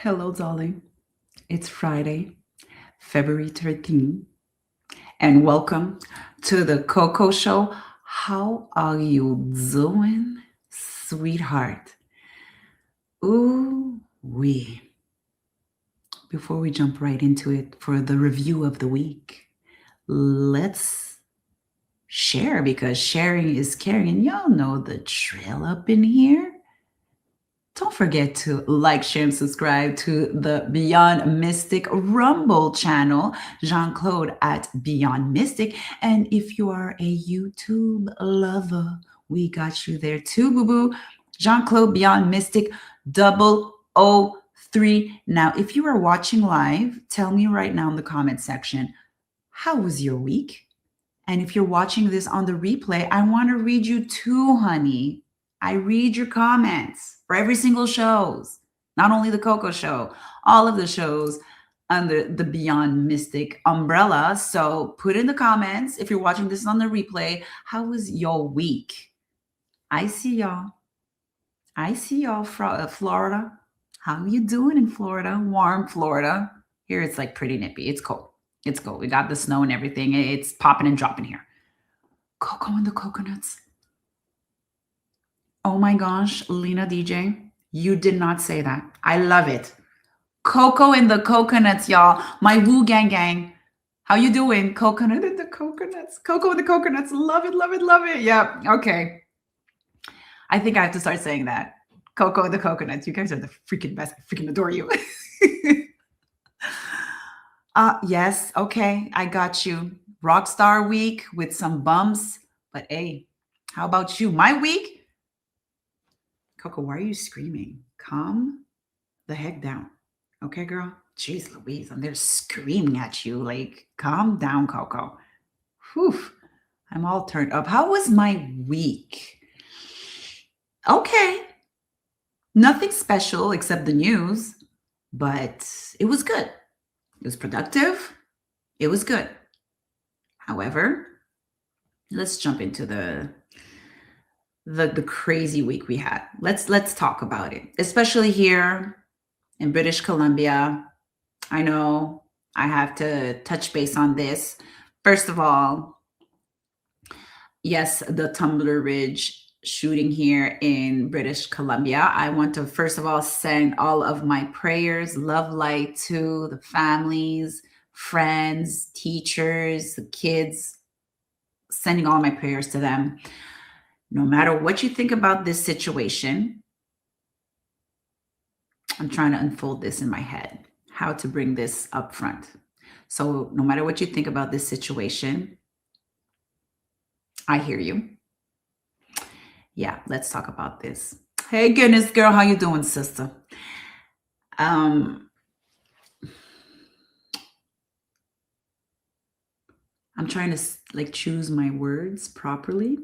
Hello, darling. It's Friday, February 13th, and welcome to the Coco Show. How are you doing, sweetheart? Ooh, wee. Before we jump right into it for the review of the week, let's share because sharing is caring, and y'all know the trail up in here. Don't forget to like, share, and subscribe to the Beyond Mystic Rumble channel, Jean Claude at Beyond Mystic. And if you are a YouTube lover, we got you there too, boo boo. Jean Claude Beyond Mystic 003. Now, if you are watching live, tell me right now in the comment section, how was your week? And if you're watching this on the replay, I want to read you too, honey. I read your comments for every single shows, not only the Coco Show, all of the shows under the Beyond Mystic umbrella. So put in the comments if you're watching this on the replay, how was your week? I see y'all. I see y'all from Florida. How you doing in Florida? Warm Florida. Here it's like pretty nippy. It's cold. It's cold. We got the snow and everything. It's popping and dropping here. Coco and the coconuts. Oh my gosh, Lena DJ, you did not say that. I love it. Coco and the coconuts, y'all. My Woo Gang Gang. How you doing? Coconut and the coconuts. Coco and the coconuts. Love it, love it, love it. Yeah, okay. I think I have to start saying that. Coco and the coconuts. You guys are the freaking best. I freaking adore you. Yes, okay. I got you. Rockstar week with some bumps. But hey, how about you? My week? Coco, why are you screaming? Calm the heck down. Okay, girl? Jeez Louise, I'm there screaming at you. Like, calm down, Coco. Whew. I'm all turned up. How was my week? Okay. Nothing special except the news, but it was good. It was productive. It was good. However, let's jump into the crazy week we had. Let's talk about it, especially here in British Columbia. I know I have to touch base on this. First of all, yes, the Tumbler Ridge shooting here in British Columbia. I want to first of all send all of my prayers, love light to the families, friends, teachers, the kids, sending all my prayers to them. No matter what you think about this situation, I'm trying to unfold this in my head, how to bring this up front. So no matter what you think about this situation, I hear you. Yeah, let's talk about this. Hey, goodness girl, how you doing, sister? I'm trying to like choose my words properly.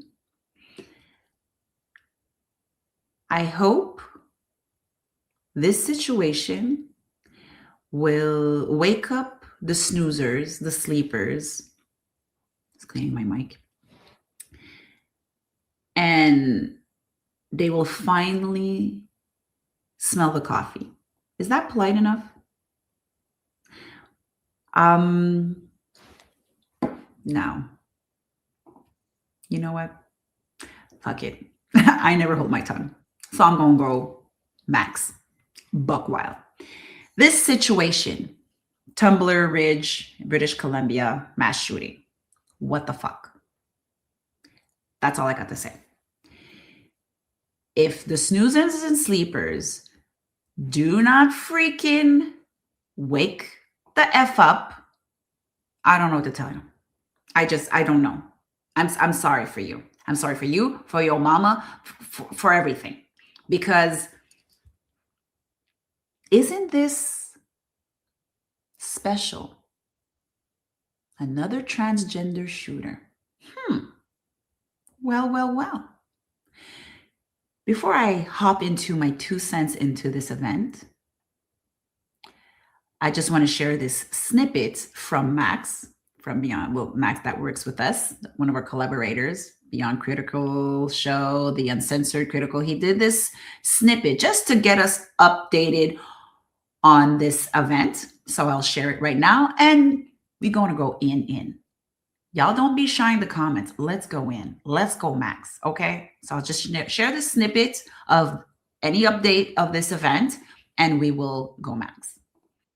I hope this situation will wake up the snoozers, the sleepers. Just cleaning my mic. And they will finally smell the coffee. Is that polite enough? No. You know what? Fuck it. I never hold my tongue. So I'm going to go Max. Buck wild. This situation, Tumbler Ridge, British Columbia, mass shooting. What the fuck? That's all I got to say. If the snoozers and sleepers do not freaking wake the F up, I don't know what to tell you. I don't know. I'm sorry for you. I'm sorry for you, for your mama, for everything. Because isn't this special? Another transgender shooter. Well. Before I hop into my 2 cents into this event, I just want to share this snippet from Max, from Beyond, well, Max that works with us, one of our collaborators, Beyond Critical Show, the Uncensored Critical. He did this snippet just to get us updated on this event. So I'll share it right now and we're going to go in. Y'all don't be shy in the comments. Let's go in. Let's go, Max. Okay. So I'll just share the snippet of any update of this event and we will go, Max.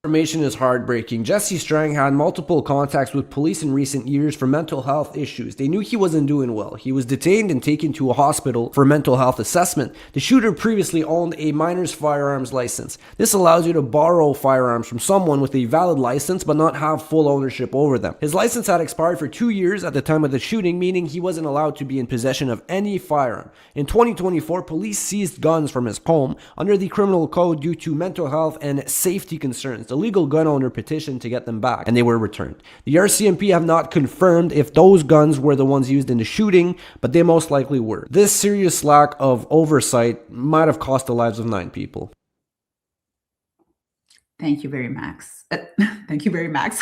Information is heartbreaking. Jesse Strang had multiple contacts with police in recent years for mental health issues. They knew he wasn't doing well. He was detained and taken to a hospital for mental health assessment. The shooter previously owned a minor's firearms license. This allows you to borrow firearms from someone with a valid license but not have full ownership over them. His license had expired for 2 years at the time of the shooting, meaning he wasn't allowed to be in possession of any firearm. In 2024, police seized guns from his home under the criminal code due to mental health and safety concerns. The legal gun owner petitioned to get them back, and they were returned. The RCMP have not confirmed if those guns were the ones used in the shooting, but they most likely were. This serious lack of oversight might have cost the lives of 9 people. Thank you very Max. Thank you very Max.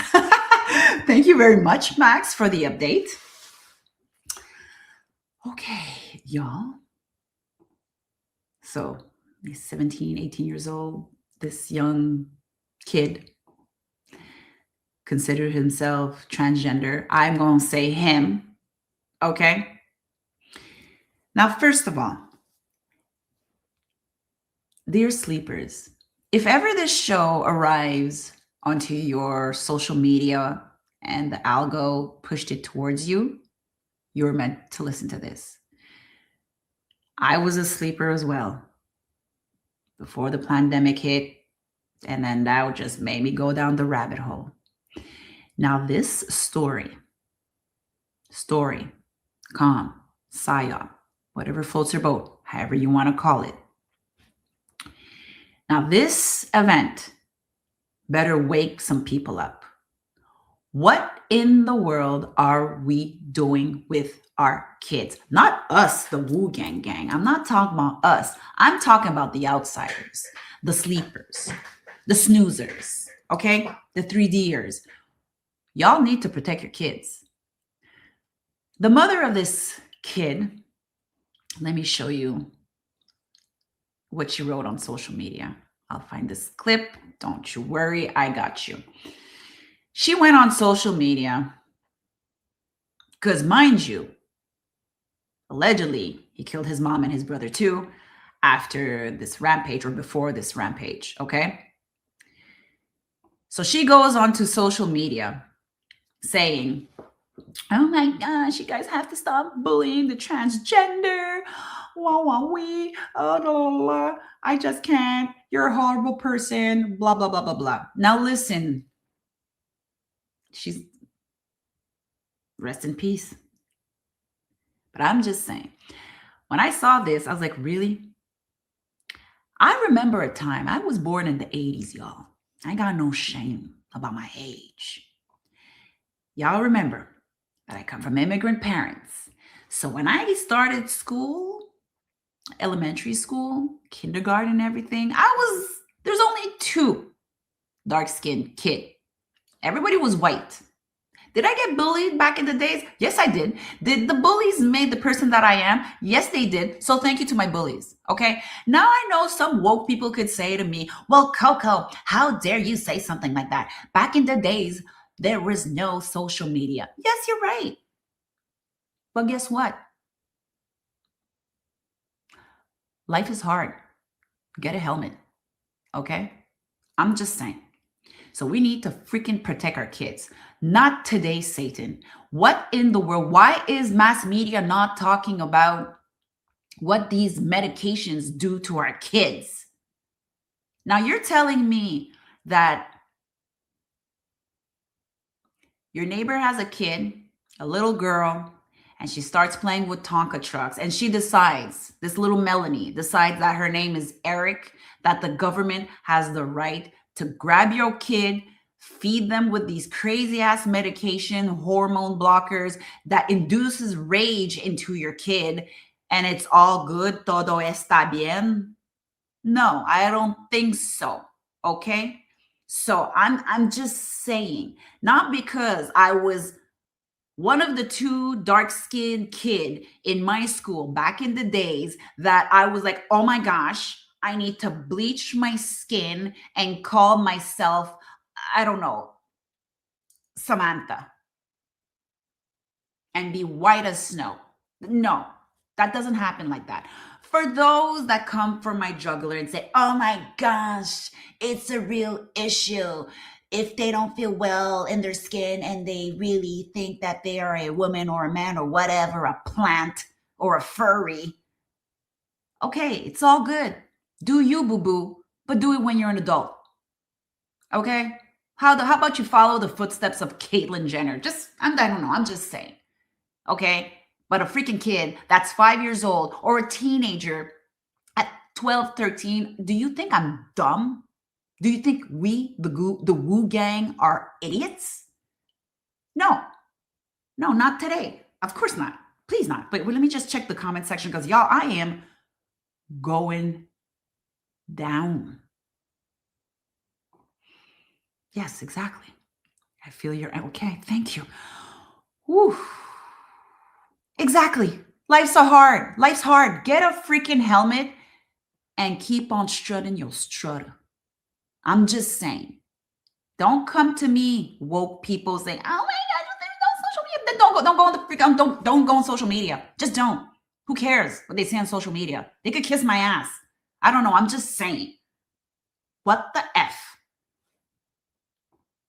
Thank you very much, Max, for the update. Okay, y'all. So he's 17, 18 years old, this young kid considered himself transgender. I'm going to say him. Okay. Now, first of all, dear sleepers, if ever this show arrives onto your social media and the algo pushed it towards you, you're meant to listen to this. I was a sleeper as well before the pandemic hit, and then that just made me go down the rabbit hole. Now, this story, calm, psyop, whatever floats your boat, however you want to call it. Now, this event better wake some people up. What in the world are we doing with our kids? Not us, the Wu Gang gang. I'm not talking about us. I'm talking about the outsiders, the sleepers, the snoozers, okay? The 3Ders. Y'all need to protect your kids. The mother of this kid, let me show you what she wrote on social media. I'll find this clip. Don't you worry, I got you. She went on social media because, mind you, allegedly, he killed his mom and his brother too after this rampage or before this rampage, okay? So she goes onto social media saying, oh my gosh, you guys have to stop bullying the transgender. Wah, wah, wee. Oh, blah, blah, blah. I just can't. You're a horrible person. Blah, blah, blah, blah, blah. Now listen. She's rest in peace. But I'm just saying, when I saw this, I was like, really? I remember a time, I was born in the 80s, y'all. I got no shame about my age. Y'all remember that I come from immigrant parents. So when I started school, elementary school, kindergarten, and everything, there's only 2 dark-skinned kids. Everybody was white. Did I get bullied back in the days? Yes, I did. Did the bullies make the person that I am? Yes, they did. So thank you to my bullies. Okay. Now I know some woke people could say to me, well, Coco, how dare you say something like that? Back in the days, there was no social media. Yes, you're right. But guess what? Life is hard. Get a helmet. Okay. I'm just saying. So we need to freaking protect our kids. Not today, Satan. What in the world? Why is mass media not talking about what these medications do to our kids? Now you're telling me that your neighbor has a kid, a little girl, and she starts playing with Tonka trucks, and she decides, this little Melanie decides that her name is Eric, that the government has the right to grab your kid, feed them with these crazy ass medication, hormone blockers that induces rage into your kid, and it's all good, todo está bien. No, I don't think so. Okay. So I'm just saying, not because I was one of the 2 dark-skinned kid in my school back in the days that I was like, oh my gosh, I need to bleach my skin and call myself, I don't know, Samantha, and be white as snow. No, that doesn't happen like that. For those that come for my juggler and say, oh my gosh, it's a real issue. If they don't feel well in their skin and they really think that they are a woman or a man or whatever, a plant or a furry, okay, it's all good. Do you, boo boo, but do it when you're an adult. Okay? How about you follow the footsteps of Caitlyn Jenner? I don't know, I'm just saying. Okay? But a freaking kid that's 5 years old or a teenager at 12, 13, do you think I'm dumb? Do you think we, the Woo gang, are idiots? No, no, not today. Of course not. Please not. But let me just check the comment section because y'all, I am going down. Yes, exactly. I feel you're okay. Thank you. Woo. Exactly. Life's so hard. Life's hard. Get a freaking helmet and keep on strutting your strutter. I'm just saying. Don't come to me, woke people, saying, "Oh my God, there's no social media." Then don't go on the freaking don't go on social media. Just don't. Who cares what they say on social media? They could kiss my ass. I don't know. I'm just saying. What the f?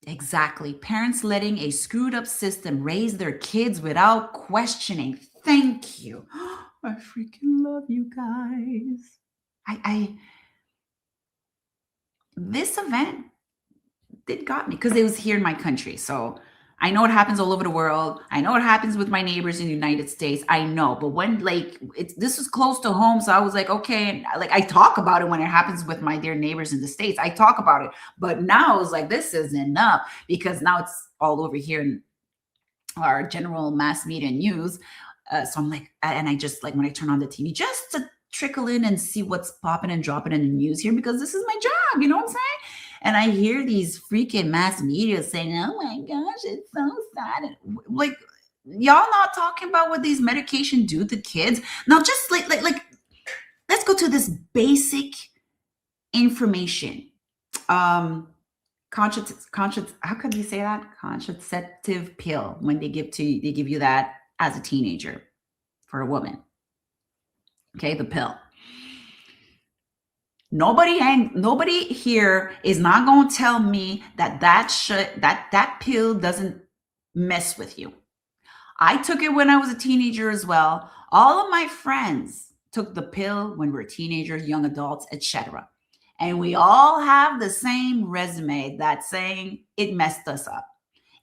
Exactly. Parents letting a screwed up system raise their kids without questioning. Thank you. I freaking love you guys. I this event it got me because it was here in my country. So I know it happens all over the world. I know it happens with my neighbors in the United States. I know, but when this was close to home, so I was like, okay, and like I talk about it when it happens with my dear neighbors in the States. I talk about it, but now I was like, this isn't enough because now it's all over here in our general mass media news. So I'm like, and I just like when I turn on the TV just to trickle in and see what's popping and dropping in the news here because this is my job. You know what I'm saying? And I hear these freaking mass media saying, "Oh my gosh, it's so sad." And, like, y'all not talking about what these medication do to kids. Now, just like, let's go to this basic information. Conscious. How could you say that? Contraceptive pill when they give you that as a teenager for a woman. Okay, the pill. Nobody here is not going to tell me that pill doesn't mess with you. I took it when I was a teenager as well. All of my friends took the pill when we were teenagers, young adults, etc. And we all have the same resume that's saying it messed us up.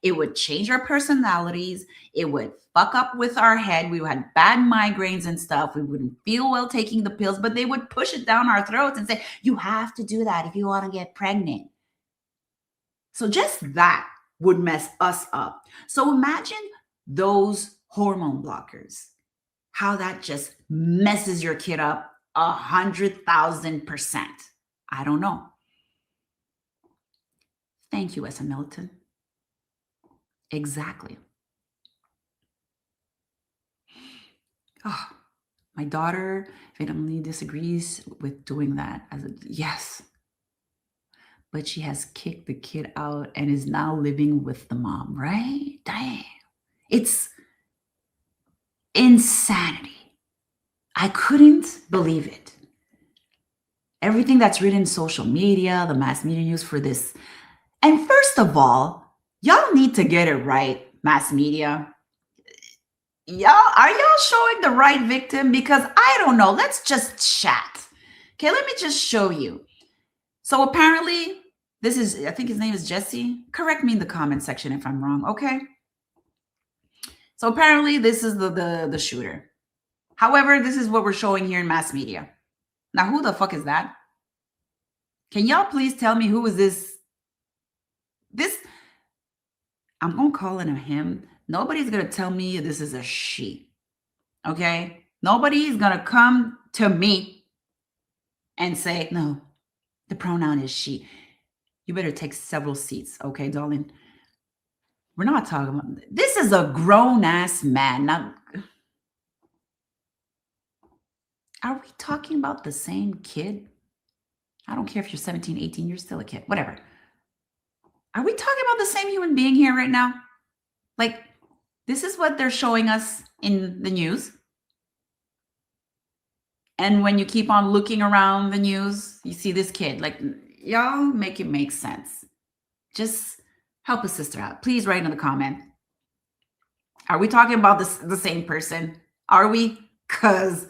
It would change our personalities. It would fuck up with our head. We had bad migraines and stuff. We wouldn't feel well taking the pills, but they would push it down our throats and say, you have to do that if you want to get pregnant. So just that would mess us up. So imagine those hormone blockers, how that just messes your kid up 100,000%. I don't know. Thank you, S.M. Milton. Exactly. Oh, my daughter vehemently disagrees with doing that. Yes, but she has kicked the kid out and is now living with the mom, right? Dang. It's insanity. I couldn't believe it. Everything that's written in social media, the mass media news for this. And first of all, y'all need to get it right, mass media. Are y'all showing the right victim? Because I don't know. Let's just chat. Okay, let me just show you. So apparently, I think his name is Jesse. Correct me in the comment section if I'm wrong, okay? So apparently, this is the shooter. However, this is what we're showing here in mass media. Now, who the fuck is that? Can y'all please tell me who is this? I'm going to call it a him. Nobody's going to tell me this is a she. Okay? Nobody's going to come to me and say, no, the pronoun is she. You better take several seats, okay, darling? We're not talking about this. Is a grown-ass man. Now, are we talking about the same kid? I don't care if you're 17, 18, you're still a kid. Whatever. Are we talking about the same human being here right now? Like, this is what they're showing us in the news. And when you keep on looking around the news, you see this kid. Like, y'all make it make sense. Just help a sister out. Please write in the comment. Are we talking about the same person? Are we? Because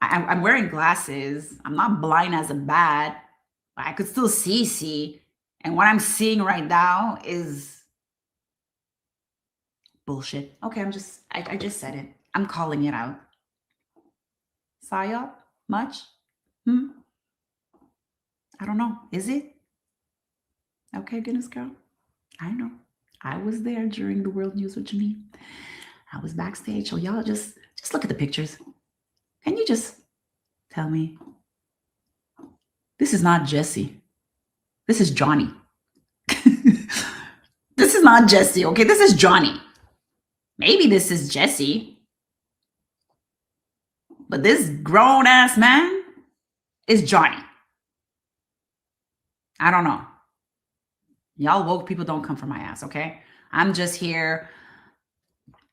I'm wearing glasses. I'm not blind as a bat. I could still see. And what I'm seeing right now is bullshit. Okay, I just said it. I'm calling it out. Psyop? Much? I don't know. Is it? Okay, goodness girl. I know. I was there during the World News with Janine. I was backstage. So y'all just look at the pictures. Can you just tell me? This is not Jesse. This is Johnny. This is not Jesse, okay? This is Johnny. Maybe this is Jesse. But this grown ass man is Johnny. I don't know. Y'all woke people don't come from my ass, okay? I'm just here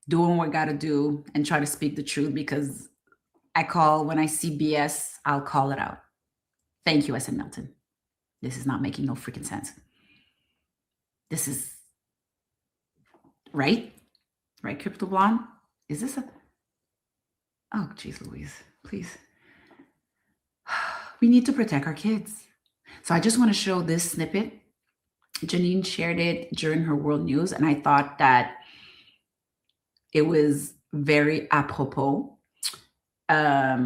doing what I gotta do and try to speak the truth because when I see BS, I'll call it out. Thank you, SN Milton. This is not making no freaking sense. This is right, Crypto Blonde? Is this a? Oh, geez, Louise, please. We need to protect our kids. So I just want to show this snippet. Janine shared it during her World News, and I thought that it was very apropos. A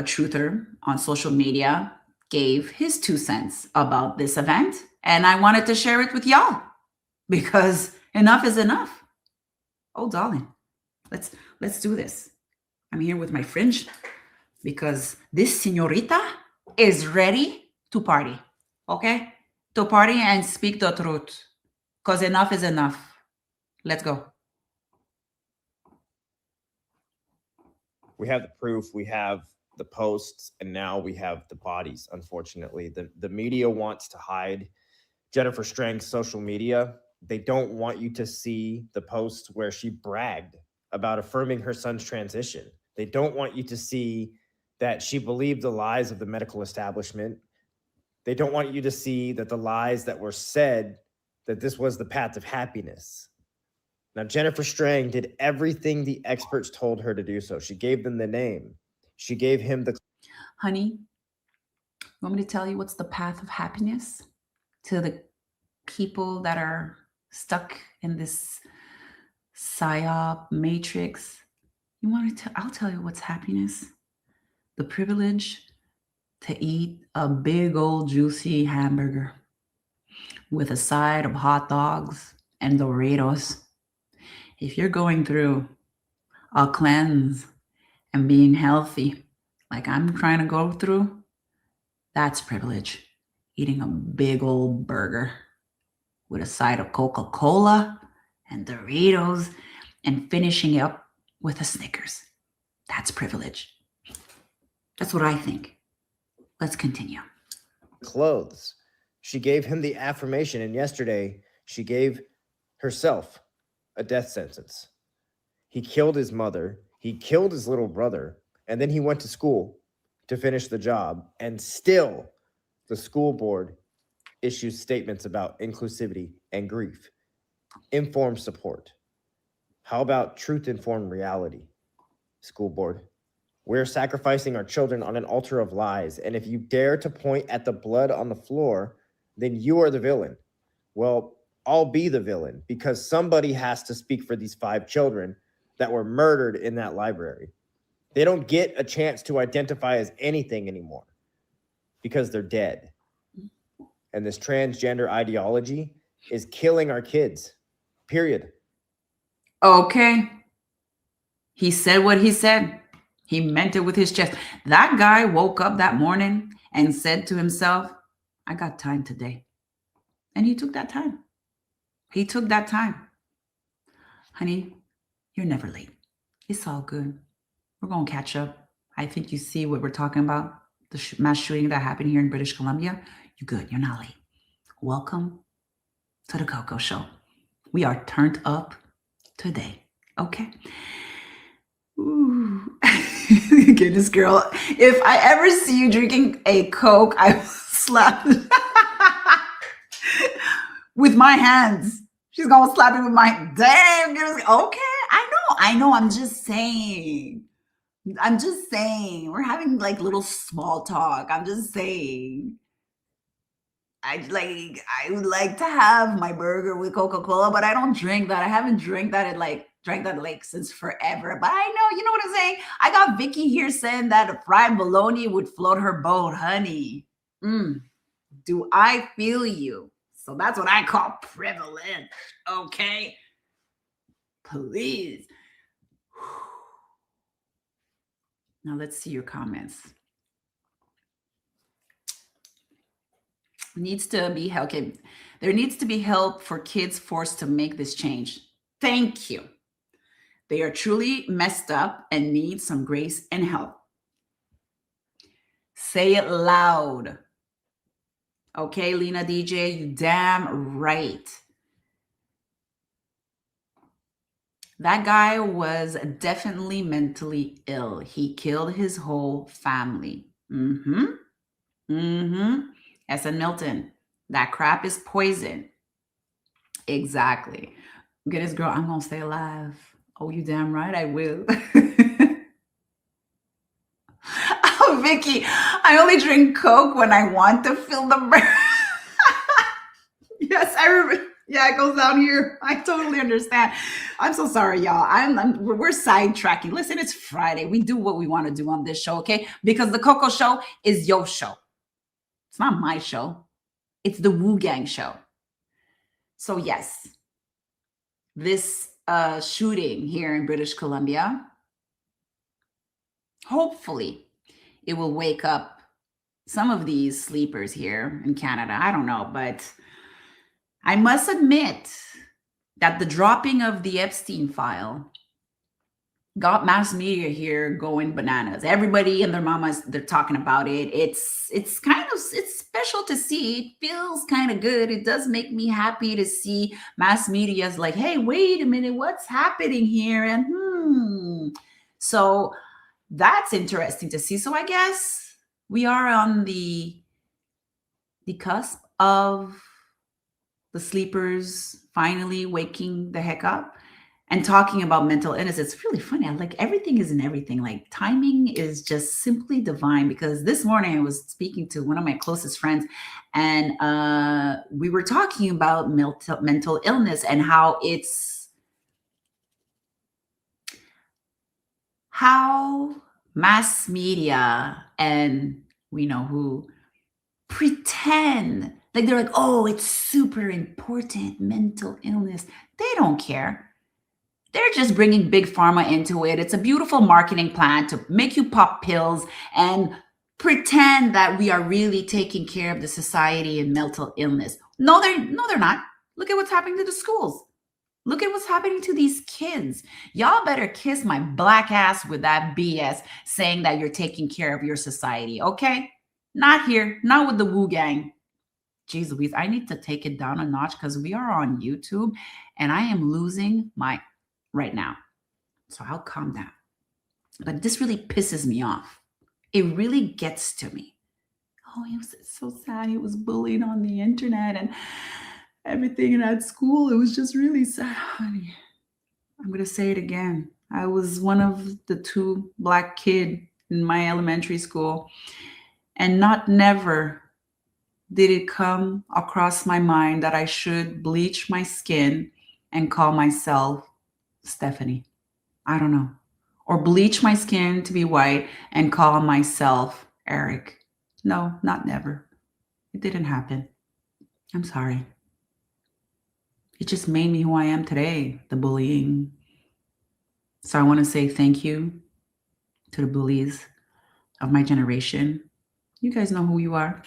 truther on social media gave his 2 cents about this event, and I wanted to share it with y'all because enough is enough. Oh, darling, let's do this. I'm here with my fringe because this señorita is ready to party, okay? To party and speak the truth because enough is enough. Let's go. We have the proof, we have the posts, and now we have the bodies, unfortunately. The media wants to hide Jennifer Strang's social media. They don't want you to see the posts where she bragged about affirming her son's transition. They don't want you to see that she believed the lies of the medical establishment. They don't want you to see that the lies that were said, that this was the path of happiness. Now, Jennifer Strang did everything the experts told her to do so. She gave them the name. She gave him the... Honey, you want me to tell you what's the path of happiness to the people that are stuck in this psyop matrix? You want to? I'll tell you what's happiness. The privilege to eat a big old juicy hamburger with a side of hot dogs and Doritos. If you're going through a cleanse and being healthy, like I'm trying to go through, that's privilege. Eating a big old burger with a side of Coca-Cola and Doritos and finishing it up with a Snickers. That's privilege. That's what I think. Let's continue. Clothes. She gave him the affirmation, and yesterday she gave herself a death sentence. He killed his mother, he killed his little brother, and then he went to school to finish the job, and still the school board issues statements about inclusivity and grief. Informed support. How about truth-informed reality, school board? We're sacrificing our children on an altar of lies, and if you dare to point at the blood on the floor, then you are the villain. Well, I'll be the villain because somebody has to speak for these 5 children that were murdered in that library. They don't get a chance to identify as anything anymore because they're dead. And this transgender ideology is killing our kids, period. Okay. He said what he said. He meant it with his chest. That guy woke up that morning and said to himself, I got time today. And he took that time. He took that time. Honey, you're never late. It's all good. We're going to catch up. I think you see what we're talking about. the mass shooting that happened here in British Columbia, you're good. You're not late. Welcome to the Coco Show. We are turned up today. Okay. Ooh. Goodness, girl. If I ever see you drinking a Coke, I will slap with my hands. She's gonna slap it with my damn. Okay, I know. I'm just saying. We're having like little small talk. I'm just saying. I would like to have my burger with Coca-Cola, but I don't drink that. I haven't drank that like since forever. But I know, you know what I'm saying? I got Vicky here saying that a fried bologna would float her boat, honey. Do I feel you? So that's what I call privilege. Okay. Please. Now let's see your comments. Needs to be help. Okay. There needs to be help for kids forced to make this change. Thank you. They are truly messed up and need some grace and help. Say it loud. Okay, Lena DJ, you damn right. That guy was definitely mentally ill. He killed his whole family. S.N. Milton, that crap is poison. Exactly. Goodness, girl, I'm going to stay alive. Oh, you damn right I will. Oh, Vicky, I only drink Coke when I want to feel the burn. Yes, I remember. Yeah, it goes down here. I totally understand. I'm so sorry, y'all. We're sidetracking. Listen, it's Friday. We do what we want to do on this show, okay? Because the Coco Show is your show. It's not my show. It's the Wu Gang show. So yes, this shooting here in British Columbia, hopefully it will wake up some of these sleepers here in Canada. I don't know, but I must admit that the dropping of the Epstein file got mass media here going bananas. Everybody and their mamas, they're talking about it. It's special to see. It feels kind of good. It does make me happy to see mass media's like, hey, wait a minute, what's happening here? And so that's interesting to see. So I guess we are on the cusp of the sleepers finally waking the heck up and talking about mental illness. It's really funny. I'm like, everything is in everything. Like timing is just simply divine, because this morning I was speaking to one of my closest friends, and we were talking about mental illness and how mass media and we know who pretend like they're like, oh, it's super important, mental illness. They don't care. They're just bringing big pharma into it. It's a beautiful marketing plan to make you pop pills and pretend that we are really taking care of the society and mental illness. No, they're not. Look at what's happening to the schools. Look at what's happening to these kids. Y'all better kiss my black ass with that BS saying that you're taking care of your society, okay? Not here, not with the Wu Gang. Jeez Louise, I need to take it down a notch because we are on YouTube and I am losing my right now. So I'll calm down. But this really pisses me off. It really gets to me. Oh, he was so sad. He was bullied on the internet and everything. And at school, it was just really sad. Honey, I'm going to say it again. I was one of the 2 Black kids in my elementary school. And never did it come across my mind that I should bleach my skin and call myself Stephanie. I don't know. Or bleach my skin to be white and call myself Eric. No, not never. It didn't happen. I'm sorry. It just made me who I am today, the bullying. So I want to say thank you to the bullies of my generation. You guys know who you are.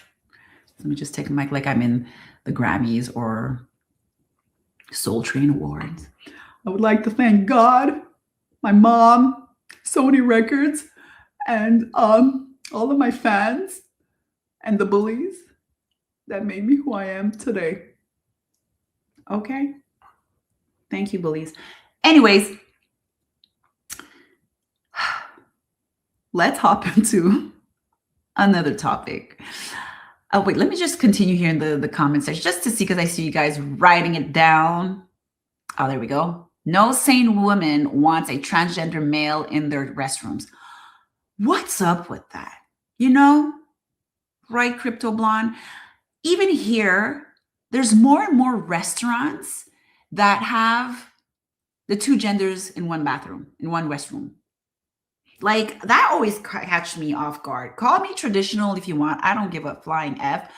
Let me just take a mic like I'm in the Grammys or Soul Train Awards. I would like to thank God, my mom, Sony Records, and all of my fans and the bullies that made me who I am today. Okay? Thank you, bullies. Anyways, let's hop into another topic. Oh, wait, let me just continue here in the comment section just to see, because I see you guys writing it down. Oh, there we go. No sane woman wants a transgender male in their restrooms. What's up with that? You know, right, Crypto Blonde? Even here, there's more and more restaurants that have the two genders in one bathroom, in one restroom. Like, that always catch me off guard. Call me traditional if you want. I don't give a flying F.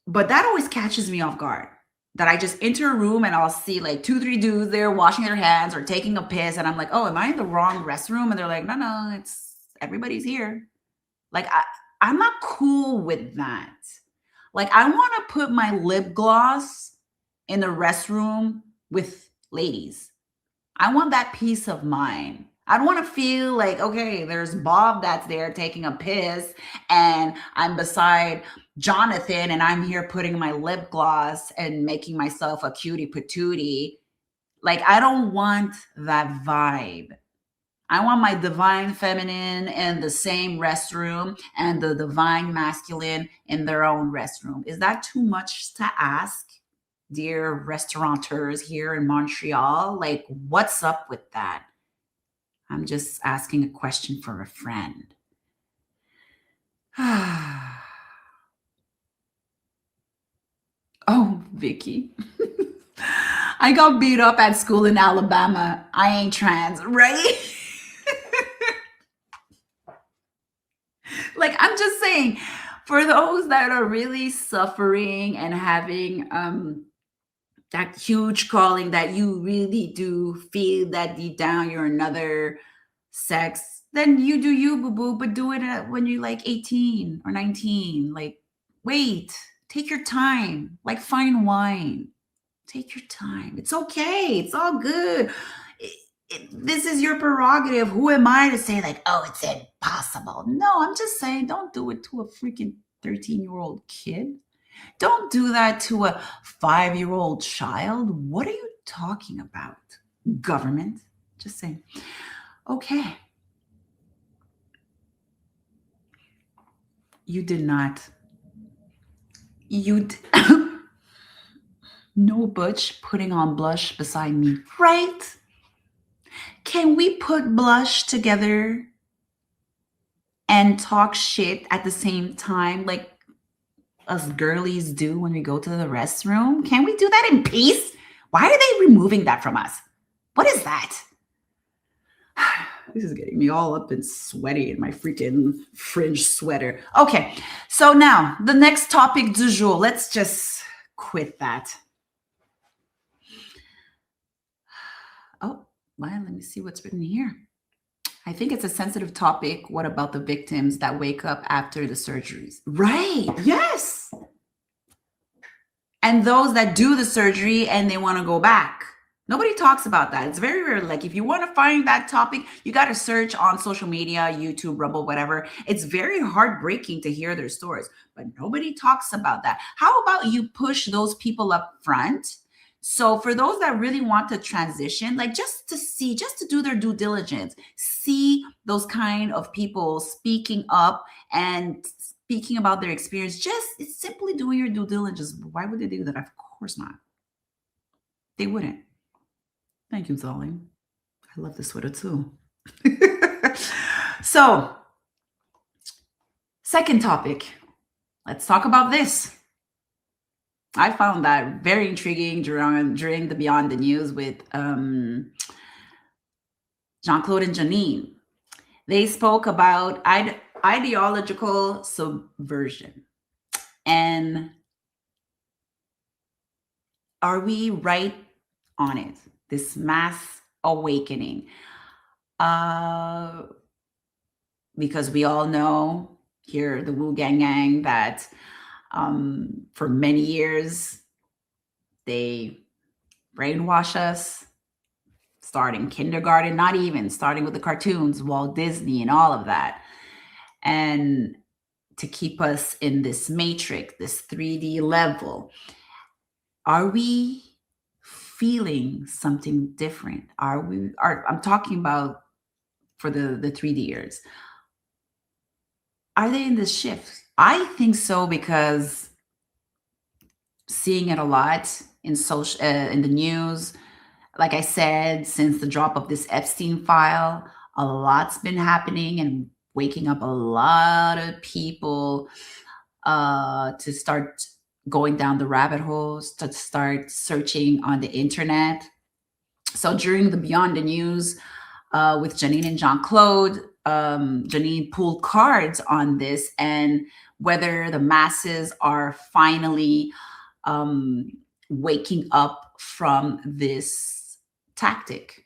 But that always catches me off guard. That I just enter a room and I'll see like 2, 3 dudes there washing their hands or taking a piss. And I'm like, oh, am I in the wrong restroom? And they're like, no, it's everybody's here. Like, I'm not cool with that. Like, I want to put my lip gloss in the restroom with ladies. I want that peace of mind. I don't want to feel like, okay, there's Bob that's there taking a piss and I'm beside Jonathan and I'm here putting my lip gloss and making myself a cutie patootie. Like, I don't want that vibe. I want my divine feminine in the same restroom and the divine masculine in their own restroom. Is that too much to ask, dear restaurateurs here in Montreal? Like, what's up with that? I'm just asking a question for a friend. Oh, Vicky. I got beat up at school in Alabama. I ain't trans, right? Like, I'm just saying, for those that are really suffering and having that huge calling that you really do feel that deep down you're another sex, then you do you, boo boo, but do it when you're like 18 or 19. Like, wait, take your time, like fine wine. Take your time. It's okay. It's all good. This is your prerogative. Who am I to say, like, oh, it's impossible? No, I'm just saying, don't do it to a freaking 13-year-old kid. Don't do that to a 5-year-old child. What are you talking about? Government? Just saying. Okay. You did not. No Butch putting on blush beside me, right? Can we put blush together and talk shit at the same time, like us girlies do when we go to the restroom? Can we do that in peace? Why are they removing that from us? What is that? This is getting me all up and sweaty in my freaking fringe sweater. Okay, so now the next topic du jour. Let's just quit that. Oh, well, let me see what's written here. I think it's a sensitive topic. What about the victims that wake up after the surgeries? Right. Yes. And those that do the surgery and they want to go back. Nobody talks about that. It's very rare. Like, if you want to find that topic, you got to search on social media, YouTube, Rumble, whatever. It's very heartbreaking to hear their stories, but nobody talks about that. How about you push those people up front? So for those that really want to transition, like, just to do their due diligence, see those kind of people speaking up and speaking about their experience, it's simply doing your due diligence. Why would they do that? Of course not. They wouldn't. Thank you, darling. I love this sweater too. So, second topic. Let's talk about this. I found that very intriguing during the Beyond the News with Jean-Claude and Janine. They spoke about ideological subversion. And are we right on it? This mass awakening. Because we all know here, the Wu Gang Gang, that for many years, they brainwash us, starting kindergarten, not even starting with the cartoons, Walt Disney and all of that. and to keep us in this matrix, this 3D level. Are we feeling something different? I'm talking about for the 3Ders. Are they in this shift? I think so, because seeing it a lot in social in the news, like I said, since the drop of this Epstein file, a lot's been happening and waking up a lot of people to start going down the rabbit holes, to start searching on the internet. So during the Beyond the News with Janine and Jean Claude, Janine pulled cards on this and whether the masses are finally waking up from this tactic.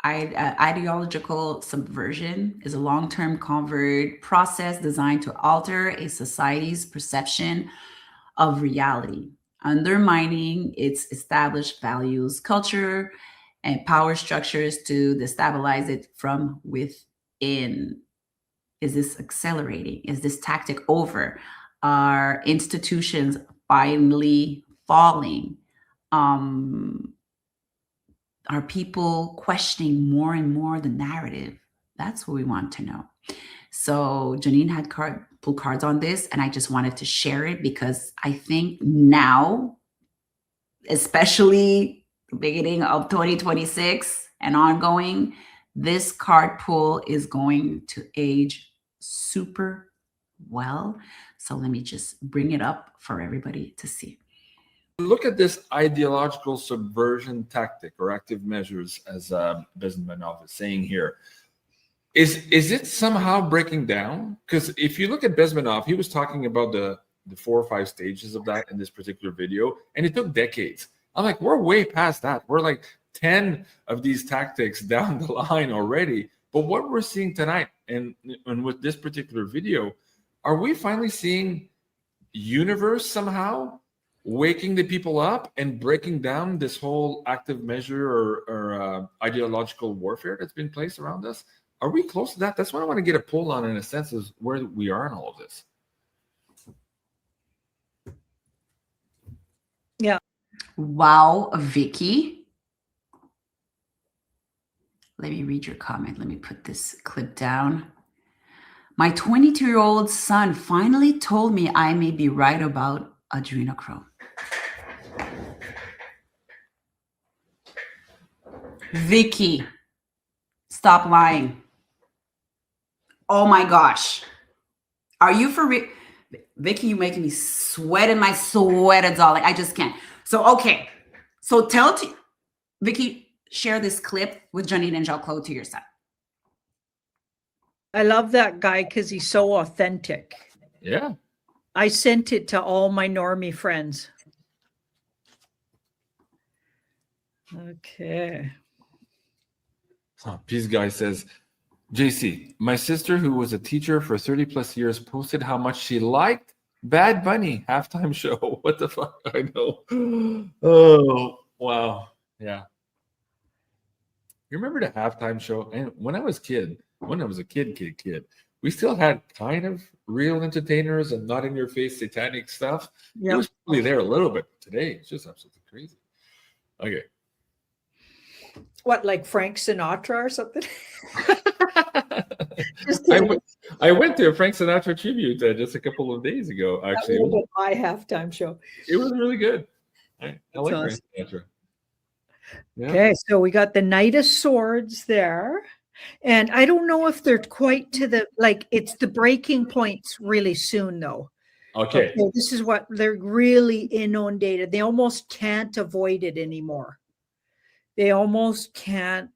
Ideological subversion is a long term covert process designed to alter a society's perception of reality, undermining its established values, culture, and power structures to destabilize it from within. Is this accelerating? Is this tactic over? Are institutions finally falling? Are people questioning more and more the narrative? That's what we want to know. So Janine had pull cards on this, and I just wanted to share it because I think now, especially the beginning of 2026 and ongoing, this card pull is going to age super well. So let me just bring it up for everybody to see. Look at this ideological subversion tactic or active measures, as Bezmenov is saying here. Is it somehow breaking down? Because if you look at Bezmenov, he was talking about the 4 or 5 stages of that in this particular video, and it took decades. I'm like, we're way past that. We're like 10 of these tactics down the line already. But what we're seeing tonight and with this particular video, are we finally seeing universe somehow waking the people up and breaking down this whole active measure or ideological warfare that's been placed around us? Are we close to that? That's what I want to get a pull on, in a sense, is where we are in all of this. Yeah. Wow, Vicky. Let me read your comment. Let me put this clip down. My 22-year-old son finally told me I may be right about adrenochrome. Vicky, stop lying. Oh my gosh. Are you for real? Vicky, you making me sweat in my sweater, darling. I just can't. So, okay. So Vicky, share this clip with Janine and Jean-Claude to your son. I love that guy because he's so authentic. Yeah. I sent it to all my normie friends. Okay. Peace Guy says, JC, my sister, who was a teacher for 30 plus years, posted how much she liked Bad Bunny halftime show. What the fuck? I know. Oh, wow. Yeah. You remember the halftime show? And when I was a kid, we still had kind of real entertainers and not in your face satanic stuff. It was probably there a little bit. Today, it's just absolutely crazy. Okay. What, like Frank Sinatra or something? I went to a Frank Sinatra tribute just a couple of days ago. Actually, it was my halftime show. It was really good. I like awesome. Frank Sinatra. Yeah. Okay, so we got the Knight of Swords there. And I don't know if they're quite to the, like, it's the breaking points really soon, though. Okay. This is what they're really inundated. They almost can't avoid it anymore. They almost can't.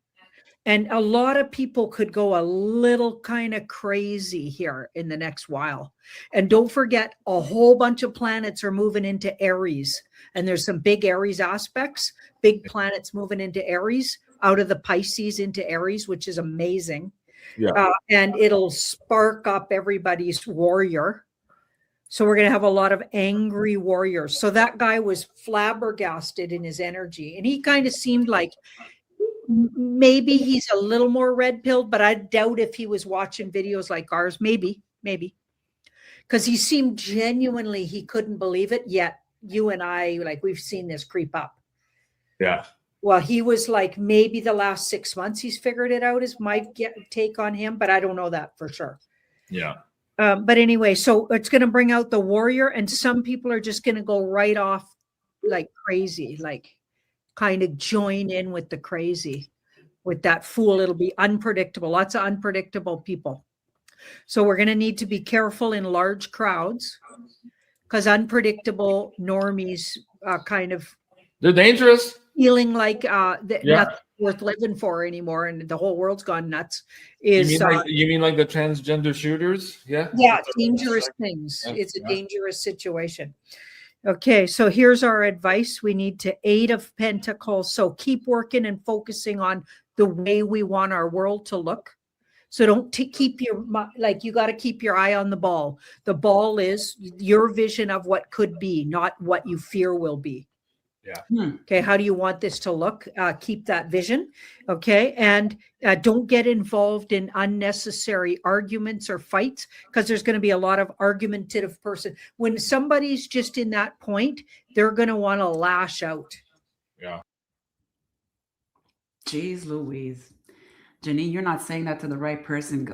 And a lot of people could go a little kind of crazy here in the next while. And don't forget, a whole bunch of planets are moving into Aries. And there's some big Aries aspects, big planets moving into Aries, out of the Pisces into Aries, which is amazing. Yeah. And it'll spark up everybody's warrior. So we're going to have a lot of angry warriors. So that guy was flabbergasted in his energy. And he kind of seemed like maybe he's a little more red pilled, but I doubt if he was watching videos like ours. Maybe, because he seemed genuinely he couldn't believe it. Yet you and I, like, we've seen this creep up. Yeah. Well, he was like, maybe the last 6 months he's figured it out, is my take on him, but I don't know that for sure. Yeah. But anyway, so it's going to bring out the warrior, and some people are just going to go right off like crazy, like kind of join in with the crazy, with that fool. It'll be unpredictable, lots of unpredictable people. So we're going to need to be careful in large crowds, because unpredictable normies kind of They're dangerous. feeling like nothing's worth living for anymore, and the whole world's gone nuts. You mean like the transgender shooters? Yeah. Yeah, dangerous things. It's a dangerous situation. Okay, so here's our advice. We need to 8 of Pentacles. So keep working and focusing on the way we want our world to look. So don't keep your, like, you got to keep your eye on the ball. The ball is your vision of what could be, not what you fear will be. Yeah. Okay. How do you want this to look? Keep that vision. Okay. And don't get involved in unnecessary arguments or fights, because there's going to be a lot of argumentative person. When somebody's just in that point, they're going to want to lash out. Yeah. Jeez Louise. Janine, you're not saying that to the right person.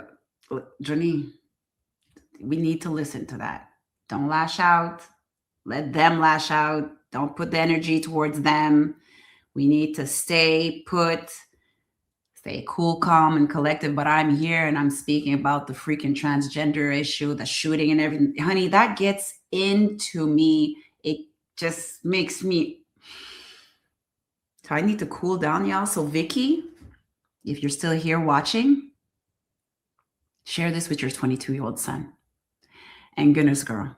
Janine, we need to listen to that. Don't lash out. Let them lash out. Don't put the energy towards them. We need to stay put, stay cool, calm, and collective. But I'm here and I'm speaking about the freaking transgender issue, the shooting and everything. Honey, that gets into me. It just makes me... So I need to cool down, y'all. So Vicky, if you're still here watching, share this with your 22-year-old son. And goodness, girl,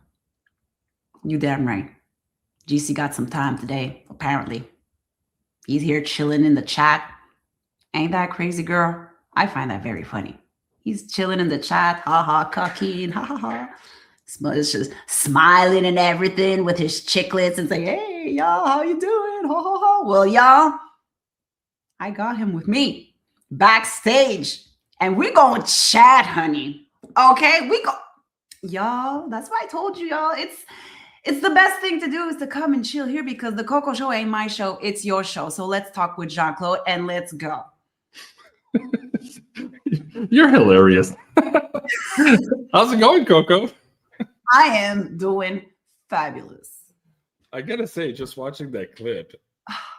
you damn right. GC got some time today, apparently. He's here chilling in the chat. Ain't that crazy, girl? I find that very funny. He's chilling in the chat, ha, cocky, and ha. He's just smiling and everything with his chiclets and saying, hey, y'all, how you doing? Ha. Well, y'all, I got him with me backstage, and we're going to chat, honey. Okay, y'all, that's why I told you, y'all, it's the best thing to do is to come and chill here, because the Coco Show ain't my show. It's your show. So let's talk with Jean-Claude and let's go. You're hilarious. How's it going, Coco? I am doing fabulous. I gotta say, just watching that clip,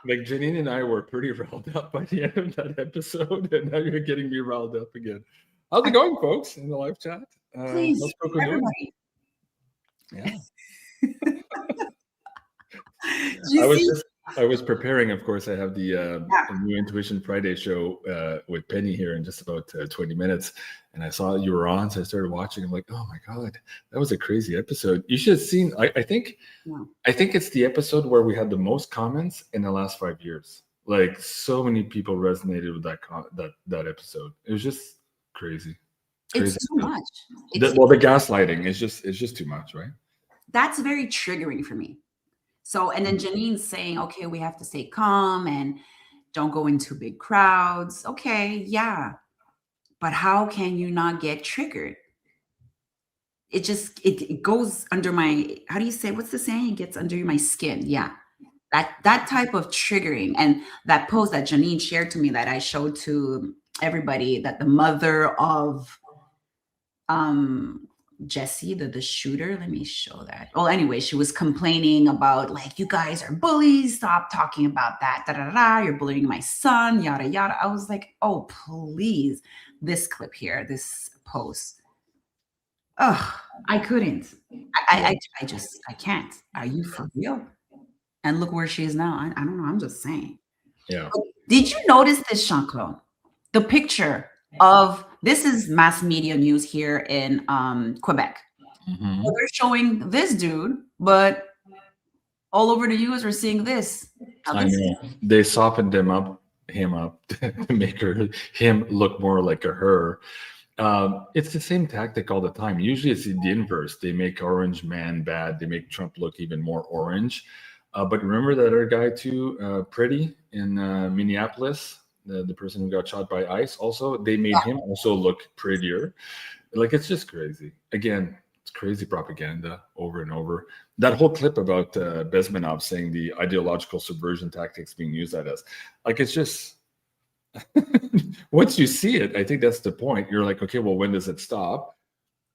like Janine and I were pretty riled up by the end of that episode, and now you're getting me riled up again. How's it going, folks, in the live chat? Please, how's Coco doing? Yeah. I was preparing, of course. I have the new Intuition Friday show with Penny here in just about 20 minutes, and I saw you were on, so I started watching. I'm like, oh my god, that was a crazy episode. You should have seen. I think it's the episode where we had the most comments in the last 5 years. Like, so many people resonated with that episode. It was just crazy. It's too much. The gaslighting is just too much, right? That's very triggering for me. So, and then Janine's saying, okay, we have to stay calm and don't go into big crowds. Okay, yeah. But how can you not get triggered? It goes under my, how do you say, what's the saying? It gets under my skin. Yeah. That type of triggering. And that post that Janine shared to me that I showed to everybody, that the mother of Jesse, the shooter, let me show that. Well, anyway, she was complaining about, like, you guys are bullies, stop talking about that, you're bullying my son, yada yada. I was like, oh please, this clip here, this post, I couldn't. I can't. Are you for real? And look where she is now. I don't know, I'm just saying. Yeah. Did you notice this, Jean-Claude? The picture of, this is mass media news here in Quebec. Mm-hmm. So they're showing this dude, but all over the news we're seeing this. I know. They softened him up to make him look more like a her. It's the same tactic all the time. Usually it's the inverse. They make Orange Man bad. They make Trump look even more orange. But remember that other guy too, Pretty in Minneapolis? the person who got shot by ICE. Also, they made him also look prettier. Like, it's just crazy. Again, it's crazy propaganda over and over. That whole clip about Bezmenov saying the ideological subversion tactics being used at us, like, it's just once you see it, I think that's the point. You're like, okay, well, when does it stop?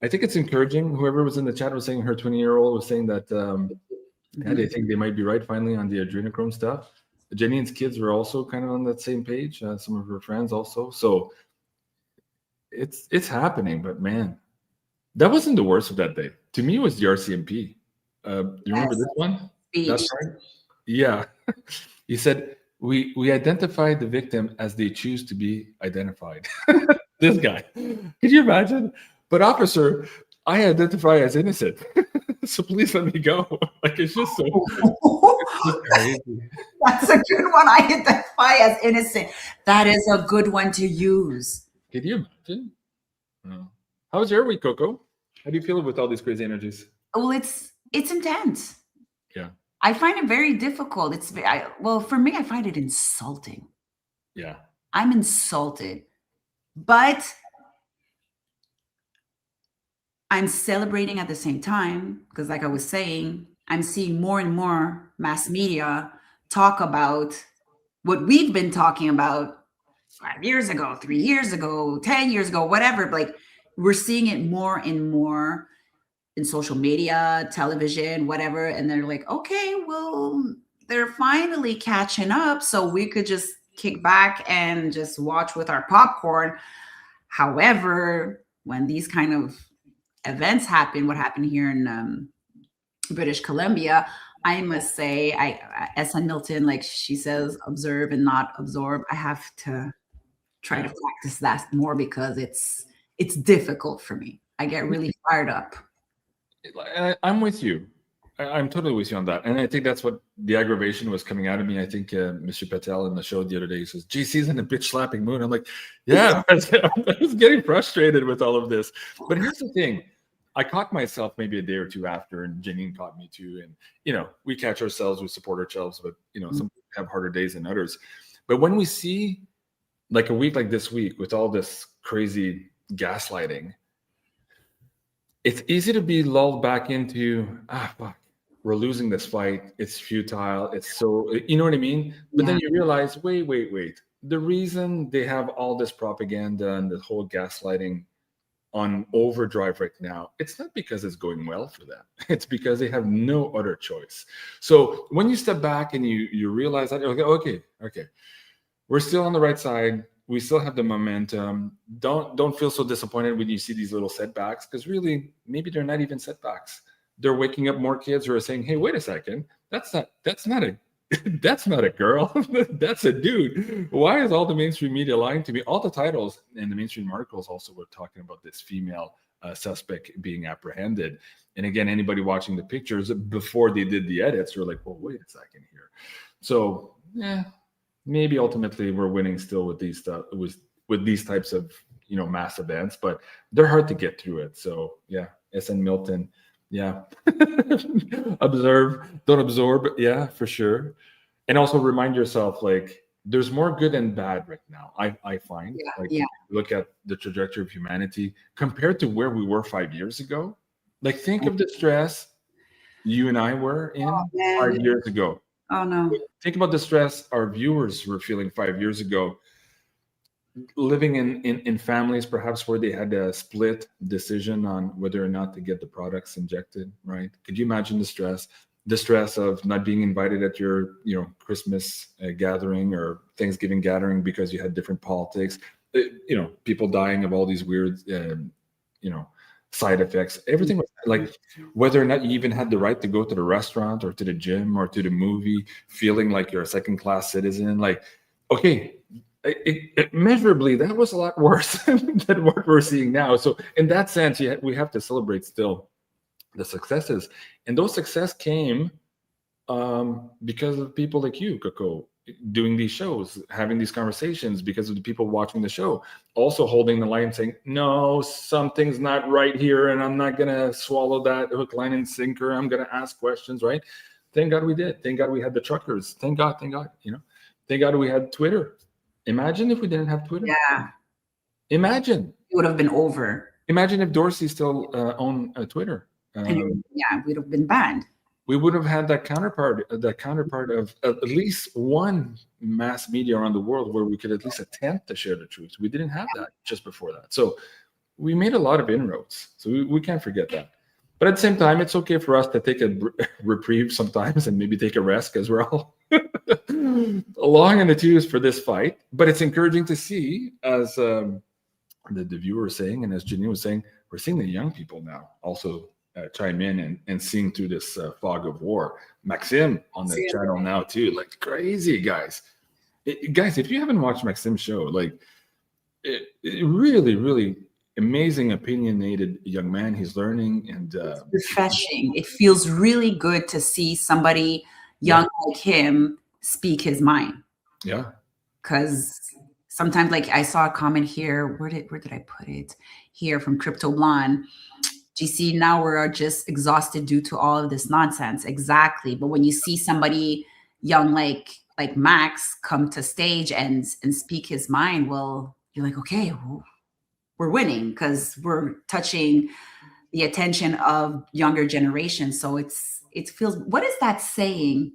I think it's encouraging. Whoever was in the chat was saying her 20-year-old was saying that yeah, they think they might be right finally on the adrenochrome stuff. Janine's kids were also kind of on that same page. Some of her friends also. So it's happening, but man, that wasn't the worst of that day. To me, it was the RCMP. You remember this one? That's right. Yeah. He said, we identified the victim as they choose to be identified. This guy. Could you imagine? But officer, I identify as innocent. So please let me go. Like, it's just so it's just crazy. That's a good one. I identify as innocent. That is a good one to use. Could you imagine? No. How was your week, Coco? How do you feel with all these crazy energies? Well, it's intense. Yeah. I find it very difficult. Well, for me, I find it insulting. Yeah. I'm insulted, but I'm celebrating at the same time because, like I was saying, I'm seeing more and more mass media talk about what we've been talking about 5 years ago, 3 years ago, 10 years ago, whatever. Like, we're seeing it more and more in social media, television, whatever. And they're like, okay, well, they're finally catching up. So we could just kick back and just watch with our popcorn. However, when these kind of events happen, what happened here in British Columbia, I must say, SN Milton, like she says, observe and not absorb. I have to try to practice that more because it's difficult for me. I get really fired up. I'm with you. I'm totally with you on that. And I think that's what the aggravation was coming out of me. I think Mr. Patel in the show the other day says, GC's in a bitch slapping mood. I'm like, yeah, I was getting frustrated with all of this. But here's the thing. I caught myself maybe a day or two after, and Janine caught me too. And, we catch ourselves, we support ourselves, but, some have harder days than others. But when we see like a week like this week with all this crazy gaslighting, it's easy to be lulled back into, fuck, we're losing this fight. It's futile. It's so, you know what I mean? But then you realize, wait. The reason they have all this propaganda and the whole gaslighting on overdrive right now, it's not because it's going well for them. It's because they have no other choice. So when you step back and you realize that, okay, we're still on the right side. We still have the momentum. Don't feel so disappointed when you see these little setbacks, because really, maybe they're not even setbacks. They're waking up more kids who are saying, hey, wait a second, that's not a girl. That's a dude. Why is all the mainstream media lying to me? All the titles and the mainstream articles also were talking about this female suspect being apprehended. And again, anybody watching the pictures before they did the edits were like, well, wait a second here. So maybe ultimately we're winning still with these stuff, with these types of mass events, but they're hard to get through it. So yeah, SN Milton. Yeah. Observe, don't absorb. Yeah, for sure. And also remind yourself, like, there's more good and bad right now. I find, look at the trajectory of humanity compared to where we were 5 years ago. Like, think of the stress you and I were in 5 years ago. Oh no. Think about the stress our viewers were feeling 5 years ago. Living in families perhaps where they had a split decision on whether or not to get the products injected, right? Could you imagine the stress of not being invited at your Christmas gathering or Thanksgiving gathering because you had different politics, people dying of all these weird side effects. Everything was like, whether or not you even had the right to go to the restaurant or to the gym or to the movie, feeling like you're a second-class citizen. Like, okay, it measurably, that was a lot worse than what we're seeing now. So in that sense, we have to celebrate still the successes. And those success came because of people like you, Coco, doing these shows, having these conversations, because of the people watching the show, also holding the line saying, no, something's not right here, and I'm not going to swallow that hook, line, and sinker. I'm going to ask questions, right? Thank God we did. Thank God we had the truckers. Thank God, thank God we had Twitter. Imagine if we didn't have Twitter. Yeah, Imagine. it would have been over. Imagine if Dorsey still owned Twitter. And yeah, we'd have been banned. We would have had that counterpart of at least one mass media around the world where we could at least attempt to share the truth. We didn't have that just before that. So we made a lot of inroads. So we can't forget that. But at the same time, it's okay for us to take a reprieve sometimes and maybe take a rest because we're all long in the tooth for this fight. But it's encouraging to see, as the viewer was saying, and as Janine was saying, we're seeing the young people now also chime in and seeing through this fog of war. Maxime on the channel now too, like crazy guys. Guys, if you haven't watched Maxime's show, like it really, really amazing, opinionated young man. He's learning and Refreshing. It feels really good to see somebody young like him speak his mind. Yeah. Because sometimes, like I saw a comment here. Where did I put it? Here from Crypto Blonde. GC, now we're just exhausted due to all of this nonsense. Exactly. But when you see somebody young like Max come to stage and speak his mind, well, you're like, okay, we're winning because we're touching the attention of younger generations. So it feels, what is that saying?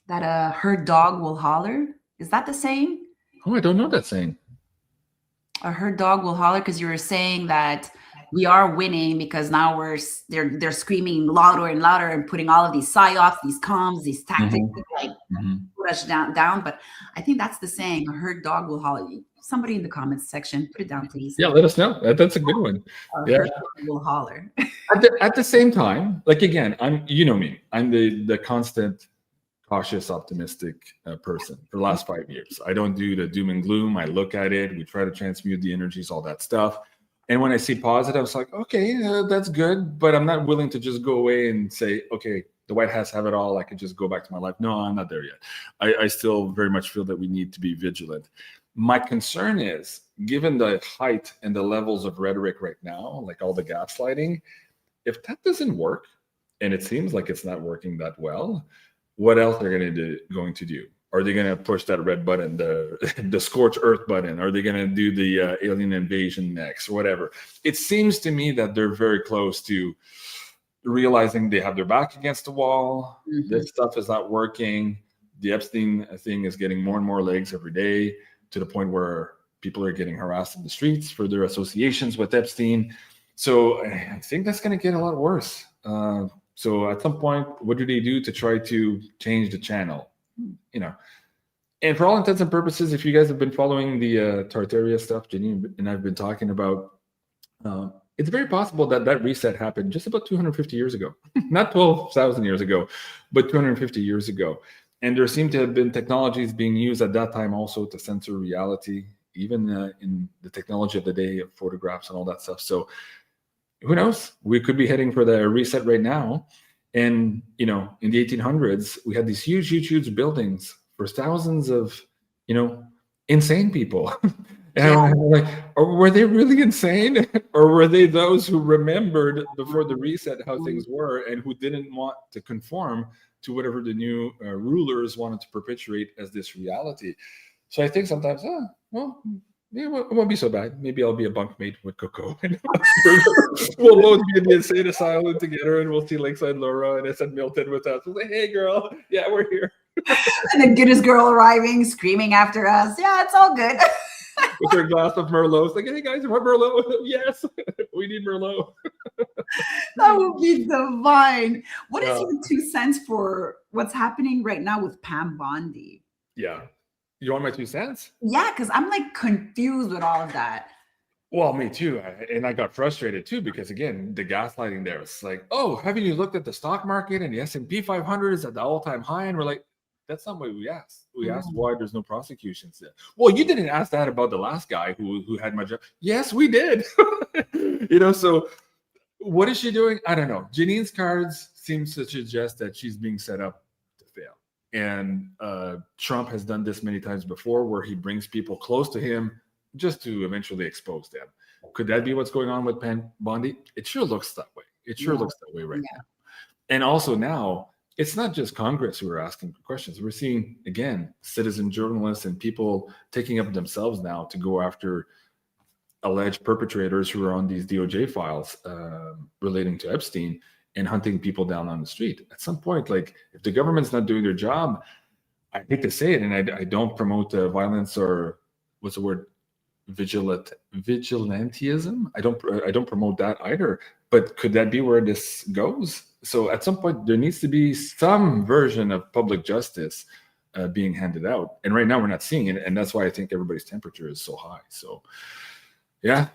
That a herd dog will holler? Is that the saying? Oh, I don't know that saying. A herd dog will holler, because you were saying that we are winning because now they're screaming louder and louder and putting all of these psyops, these comms, these tactics, put us down. But I think that's the saying, a herd dog will holler. Somebody in the comments section, put it down, please. Yeah, let us know. That's a good one. Yeah, herd dog will holler. At the same time, like again, you know me. I'm the constant cautious, optimistic person for the last 5 years. I don't do the doom and gloom. I look at it. We try to transmute the energies, all that stuff. And when I see positive, it's like, okay, that's good. But I'm not willing to just go away and say, okay, the White Hats have it all. I can just go back to my life. No, I'm not there yet. I still very much feel that we need to be vigilant. My concern is, given the height and the levels of rhetoric right now, like all the gaslighting, if that doesn't work, and it seems like it's not working that well, what else are they going to do? Are they going to push that red button, the scorch earth button? Are they going to do the alien invasion next, or whatever? It seems to me that they're very close to realizing they have their back against the wall. This stuff is not working. The Epstein thing is getting more and more legs every day, to the point where people are getting harassed in the streets for their associations with Epstein. So I think that's going to get a lot worse. So at some point, what do they do to try to change the channel? You know, and for all intents and purposes, if you guys have been following the Tartaria stuff, Janine and I've been talking about, it's very possible that reset happened just about 250 years ago, not 12,000 years ago, but 250 years ago. And there seem to have been technologies being used at that time also to censor reality, even in the technology of the day of photographs and all that stuff. So who knows? We could be heading for the reset right now. And, you know, in the 1800s, we had these huge buildings for thousands of, you know, insane people. And I'm like, were they really insane? Or were they those who remembered before the reset how things were and who didn't want to conform to whatever the new rulers wanted to perpetuate as this reality? So I think sometimes, it won't be so bad. Maybe I'll be a bunkmate with Coco. We'll both be in the insane asylum together, and we'll see Lakeside Laura and SN Milton with us. We'll say, hey, girl, yeah, we're here. And then Guinness girl arriving, screaming after us. Yeah, it's all good. With her glass of Merlot. It's like, hey, guys, you want Merlot? Yes, we need Merlot. That would be divine. What is your 2 cents for what's happening right now with Pam Bondi? Yeah. You want my 2 cents? Yeah, because I'm like confused with all of that. Well, me too. And I got frustrated too, because again, the gaslighting there. It's like, oh, haven't you looked at the stock market and the S&P 500 is at the all-time high? And we're like, that's not what we asked. We asked why there's no prosecutions there. Well, you didn't ask that about the last guy who had my job. Yes, we did. You know, so what is she doing? I don't know. Janine's cards seem to suggest that she's being set up to fail. And Trump has done this many times before, where he brings people close to him just to eventually expose them. Could that be what's going on with Pam Bondi? It sure looks that way. It sure looks that way right now. And also now, it's not just Congress who are asking questions. We're seeing, again, citizen journalists and people taking up themselves now to go after alleged perpetrators who are on these DOJ files relating to Epstein and hunting people down on the street. At some point, like, if the government's not doing their job, I hate to say it, and I don't promote violence, or what's the word, vigilantism. I don't promote that either. But could that be where this goes? So at some point, there needs to be some version of public justice being handed out. And right now, we're not seeing it, and that's why I think everybody's temperature is so high. So, yeah,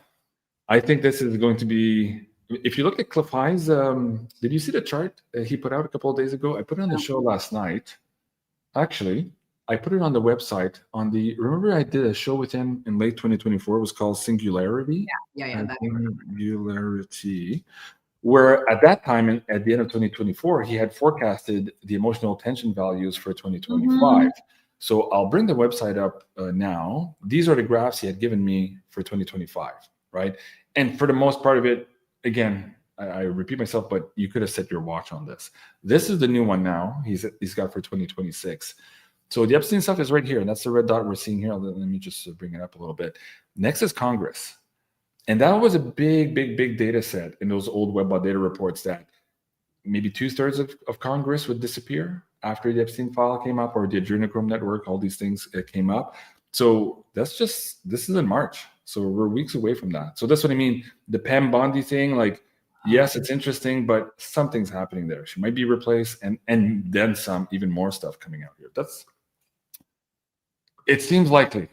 I think this is going to be. If you look at Cliff High's, did you see the chart he put out a couple of days ago? I put it on the show last night. Actually, I put it on the website on the. Remember, I did a show with him in late 2024. It was called Singularity. Yeah. Singularity. Where at that time, at the end of 2024, he had forecasted the emotional tension values for 2025. So I'll bring the website up now. These are the graphs he had given me for 2025, right? And for the most part of it, again, I repeat myself, but you could have set your watch on this. This is the new one now. He's got for 2026. So the Epstein stuff is right here, and that's the red dot we're seeing here. Let me just bring it up a little bit. Next is Congress. And that was a big data set in those old WebBot data reports that maybe 2/3 of Congress would disappear after the Epstein file came up, or the adrenochrome network, all these things came up. So this is in March. So we're weeks away from that. So that's what I mean. The Pam Bondi thing, like, yes, it's interesting, but something's happening there. She might be replaced, and then some, even more stuff coming out here. It seems likely.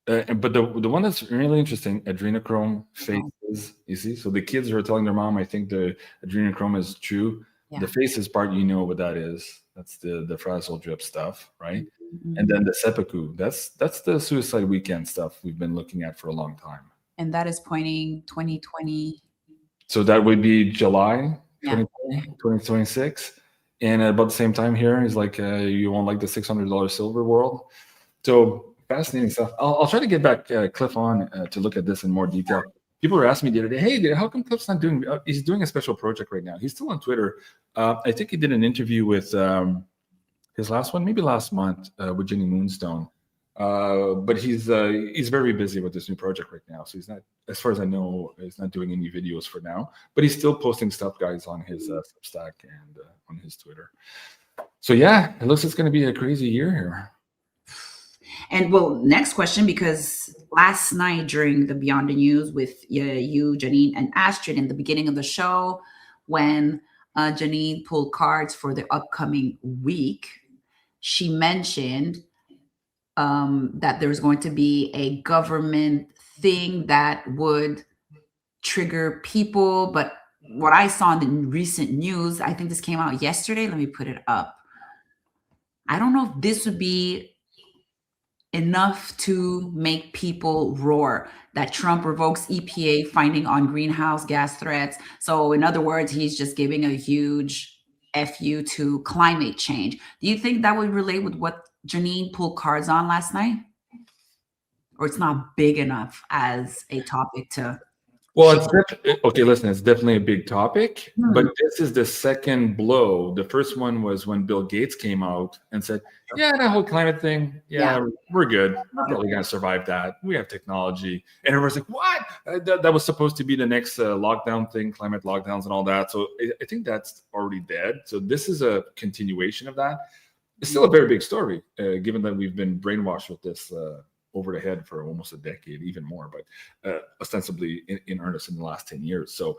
But the one that's really interesting, adrenochrome faces, you see? So the kids are telling their mom, I think the adrenochrome is true. Yeah. The faces part, you know what that is. That's the frazzle drip stuff, right? And then the seppuku, that's the suicide weekend stuff we've been looking at for a long time. And that is pointing 2020. So that would be July Yeah. 2026. And at about the same time here, he's like, you won't like the $600 silver world. So fascinating stuff. I'll try to get back Cliff on to look at this in more detail. People were asking me the other day, hey, how come Cliff's not doing, he's doing a special project right now. He's still on Twitter. I think he did an interview with his last one, maybe last month, with Jenny Moonstone. But he's very busy with this new project right now. So he's not, as far as I know, he's not doing any videos for now. But he's still posting stuff, guys, on his Substack and on his Twitter. So yeah, it looks like it's going to be a crazy year here. And well, next question, because last night during the Beyond the News with you, Janine, and Astrid in the beginning of the show, when Janine pulled cards for the upcoming week, she mentioned that there's going to be a government thing that would trigger people. But what I saw in the recent news, I think this came out yesterday. Let me put it up. I don't know if this would be enough to make people roar, that Trump revokes EPA finding on greenhouse gas threats. So in other words, he's just giving a huge FU to climate change. Do you think that would relate with what Janine pulled cards on last night? Or it's not big enough as a topic to... Well, okay, listen, it's definitely a big topic, but this is the second blow. The first one was when Bill Gates came out and said, yeah, that whole climate thing, we're good. We're probably going to survive that. We have technology. And everyone's like, what? That was supposed to be the next lockdown thing, climate lockdowns and all that. So I think that's already dead. So this is a continuation of that. It's still a very big story, given that we've been brainwashed with this over the head for almost a decade, even more, but ostensibly in earnest in the last 10 years. So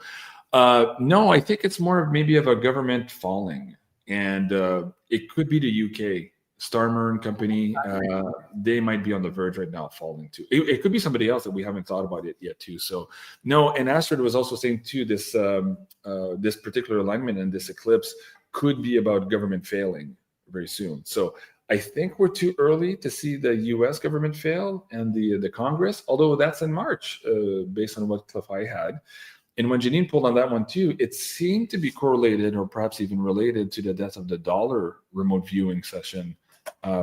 no, I think it's more of maybe of a government falling, and it could be the UK. Starmer and company, they might be on the verge right now of falling too. It could be somebody else that we haven't thought about it yet too. So no, and Astrid was also saying too, this this particular alignment and this eclipse could be about government failing very soon. So I think we're too early to see the U.S. government fail and the Congress, although that's in March, based on what Cliff High had. And when Janine pulled on that one too, it seemed to be correlated or perhaps even related to the death of the dollar remote viewing session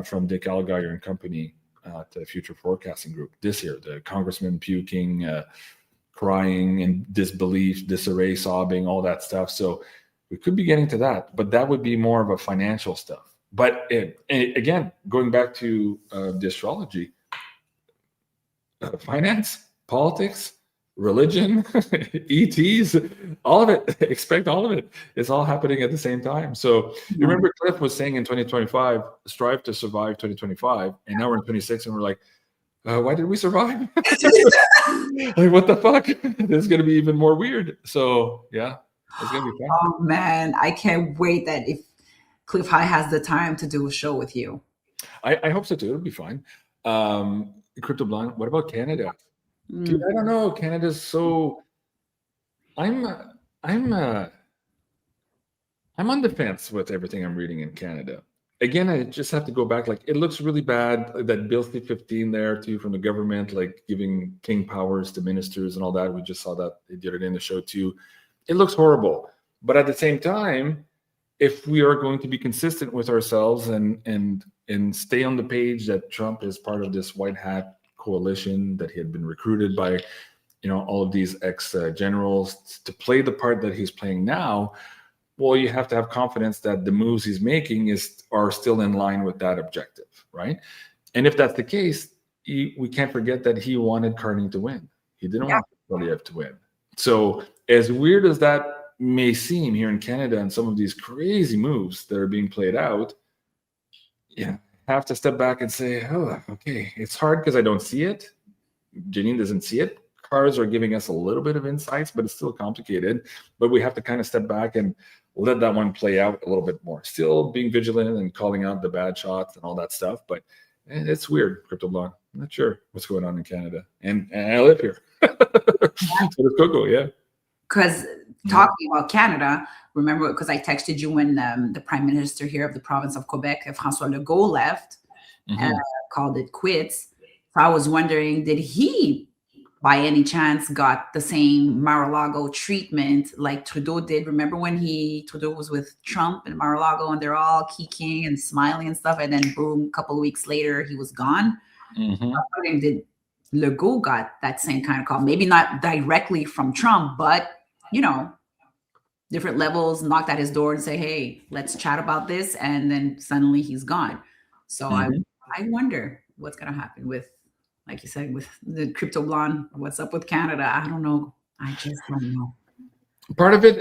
from Dick Allgaier and company at the Future Forecasting Group this year. The congressman puking, crying in disbelief, disarray, sobbing, all that stuff. So we could be getting to that, but that would be more of a financial stuff. But again, going back to the astrology, finance, politics, religion, ETs, all of it, expect all of it. It's all happening at the same time. So you remember Cliff was saying in 2025, strive to survive 2025. And now we're in 26 and we're like, why did we survive? Like, what the fuck? This is going to be even more weird. So yeah, it's going to be fun. Oh man, I can't wait that if Cliff High has the time to do a show with you. I hope so too. It'll be fine. Crypto Blonde, what about Canada? Dude, I don't know. Canada's so. I'm on the fence with everything I'm reading in Canada. Again, I just have to go back. Like, it looks really bad. That Bill C-15 there too from the government, like giving king powers to ministers and all that. We just saw that they did it in the show too. It looks horrible. But at the same time, if we are going to be consistent with ourselves and stay on the page that Trump is part of this white hat coalition, that he had been recruited by, all of these ex-generals to play the part that he's playing now, well, you have to have confidence that the moves he's making are still in line with that objective, right? And if that's the case, we can't forget that he wanted Carney to win. He didn't want Poilievre to win. So as weird as that may seem here in Canada and some of these crazy moves that are being played out, have to step back and say, oh, okay, it's hard because I don't see it. Janine doesn't see it. Cards are giving us a little bit of insights, but it's still complicated. But we have to kind of step back and let that one play out a little bit more. Still being vigilant and calling out the bad shots and all that stuff. But it's weird, Crypto Blog. I'm not sure what's going on in Canada. And I live here. So does Coco, yeah. Because talking about Canada, remember, because I texted you when the prime minister here of the province of Quebec, François Legault, left and called it quits. So I was wondering, did he, by any chance, got the same Mar-a-Lago treatment like Trudeau did? Remember when Trudeau was with Trump and Mar-a-Lago and they're all kicking and smiling and stuff, and then boom, a couple of weeks later, he was gone? Did Legault got that same kind of call? Maybe not directly from Trump, but different levels, knocked at his door and say, hey, let's chat about this. And then suddenly he's gone. So I wonder what's going to happen with, like you said, with the Crypto Blonde. What's up with Canada? I don't know. I just don't know. Part of it,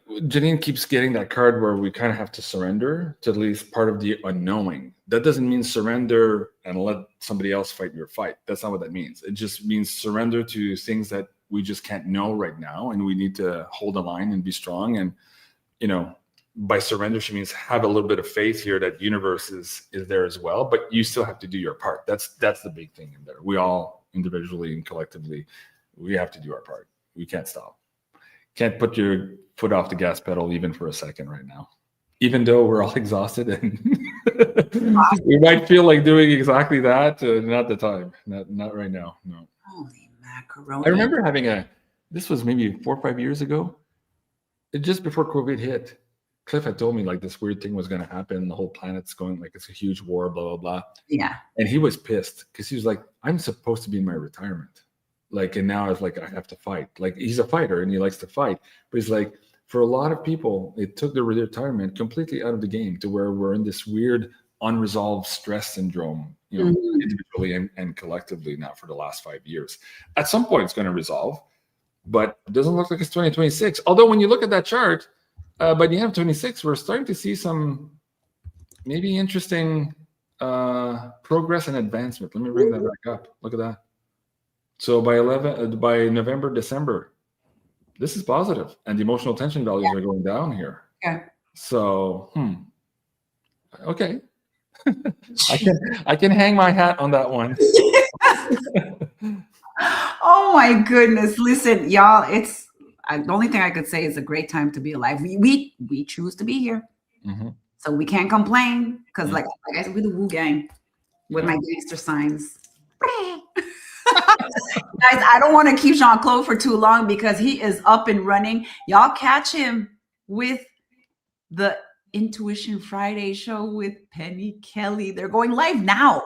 Janine keeps getting that card where we kind of have to surrender to at least part of the unknowing. That doesn't mean surrender and let somebody else fight your fight. That's not what that means. It just means surrender to things that we just can't know right now, and we need to hold the line and be strong. And by surrender, she means have a little bit of faith here that universe is there as well, but you still have to do your part. That's the big thing in there. We all individually and collectively, we have to do our part. We can't stop. Can't put your foot off the gas pedal even for a second right now, even though we're all exhausted and we might feel like doing exactly that. Not the time. Not right now. No. Holy macaroni. I remember having this was maybe 4 or 5 years ago, just before COVID hit. Cliff had told me like this weird thing was going to happen. The whole planet's going like it's a huge war, blah, blah, blah. Yeah. And he was pissed because he was like, I'm supposed to be in my retirement. Like, and now it's like, I have to fight. Like, he's a fighter and he likes to fight. But he's like, for a lot of people, it took the retirement completely out of the game to where we're in this weird unresolved stress syndrome, individually and collectively now for the last 5 years. At some point, it's going to resolve, but it doesn't look like it's 2026. Although when you look at that chart, by the end of 26, we're starting to see some maybe interesting progress and advancement. Let me bring that back up. Look at that. So by November, December, this is positive, and the emotional tension values are going down here. Yeah. So, okay, I can hang my hat on that one. Oh my goodness! Listen, y'all, it's the only thing I could say is a great time to be alive. We choose to be here, so we can't complain because, like I said, we're the Wu Gang with my gangster signs. Guys, I don't want to keep Jean-Claude for too long because he is up and running. Y'all catch him with the Intuition Friday show with Penny Kelly. They're going live now.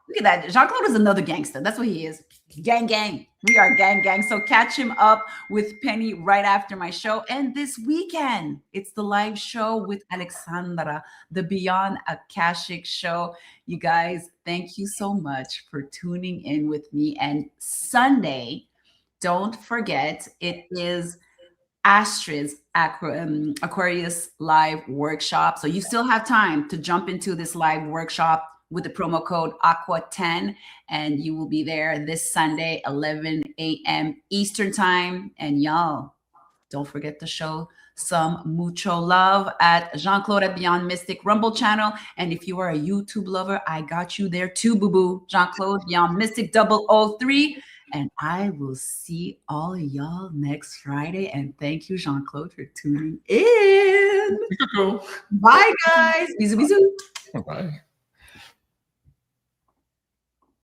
Look at that. Jean-Claude is another gangster. That's what he is. Gang, gang. We are gang, gang. So catch him up with Penny right after my show. And this weekend, it's the live show with Alexandra, the Beyond Akashic show. You guys, thank you so much for tuning in with me. And Sunday, don't forget, it is Astrid's Aquarius live workshop. So you still have time to jump into this live workshop with the promo code Aqua10, and you will be there this Sunday, 11 a.m. Eastern time. And y'all, don't forget to show some mucho love at Jean-Claude at Beyond Mystic Rumble channel. And if you are a YouTube lover, I got you there too, boo-boo. Jean-Claude Beyond Mystic 003. And I will see all of y'all next Friday. And thank you, Jean-Claude, for tuning in. Coco. Bye, guys. Bisous, bisous. Bye.